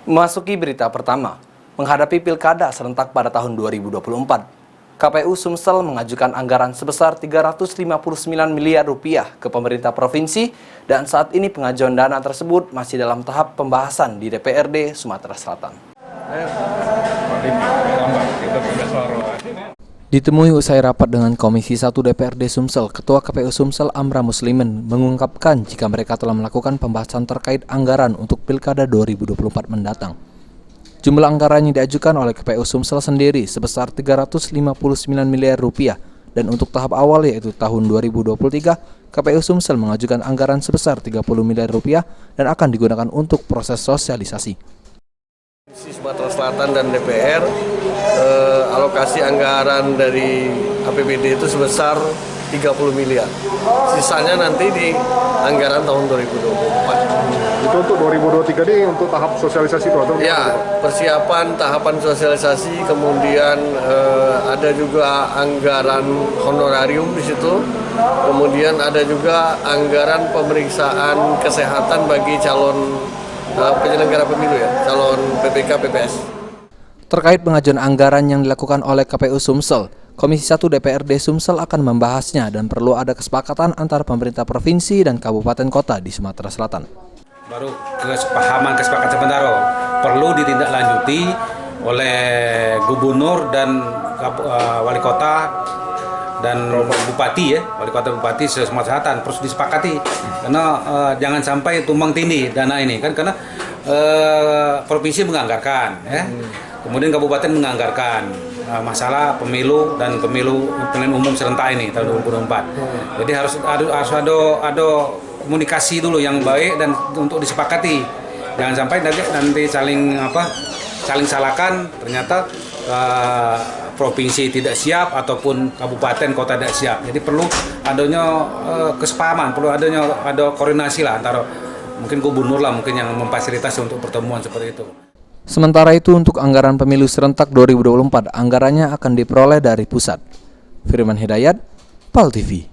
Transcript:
Memasuki berita pertama, menghadapi pilkada serentak pada tahun 2024, KPU Sumsel mengajukan anggaran sebesar 359 miliar rupiah ke pemerintah provinsi dan saat ini pengajuan dana tersebut masih dalam tahap pembahasan di DPRD Sumatera Selatan. Ditemui usai rapat dengan Komisi 1 DPRD Sumsel, Ketua KPU Sumsel Amra Muslimin mengungkapkan jika mereka telah melakukan pembahasan terkait anggaran untuk Pilkada 2024 mendatang. Jumlah anggaran yang diajukan oleh KPU Sumsel sendiri sebesar 359 miliar rupiah dan untuk tahap awal yaitu tahun 2023, KPU Sumsel mengajukan anggaran sebesar 30 miliar rupiah dan akan digunakan untuk proses sosialisasi. Sumatera Selatan dan DPR alokasi anggaran dari APBD itu sebesar 30 miliar. Sisanya nanti di anggaran tahun 2024. Itu untuk 2023 ini untuk tahap sosialisasi itu atau? Ya, persiapan tahapan sosialisasi, kemudian ada juga anggaran honorarium di situ. Kemudian ada juga anggaran pemeriksaan kesehatan bagi calon penyelenggara pemilu ya, calon PPK PPS. Terkait pengajuan anggaran yang dilakukan oleh KPU Sumsel, Komisi 1 DPRD Sumsel akan membahasnya dan perlu ada kesepakatan antara pemerintah provinsi dan kabupaten kota di Sumatera Selatan. Baru kesepakatan sementara perlu ditindaklanjuti oleh gubernur dan wali kota dan bupati ya, wali kota bupati Sumatera Selatan terus disepakati karena jangan sampai tumbang tindih dana ini kan karena provinsi menganggarkan ya. Kemudian kabupaten menganggarkan masalah pemilu dan pemilihan umum serentak ini tahun 2024. Jadi harus ada komunikasi dulu yang baik dan untuk disepakati. Jangan sampai nanti saling salahkan ternyata provinsi tidak siap ataupun kabupaten kota tidak siap. Jadi perlu adanya kesepahaman, perlu ada koordinasi lah antara mungkin gubernur lah mungkin yang memfasilitasi untuk pertemuan seperti itu. Sementara itu untuk anggaran pemilu serentak 2024, anggarannya akan diperoleh dari pusat. Firman Hidayat, PAL TV.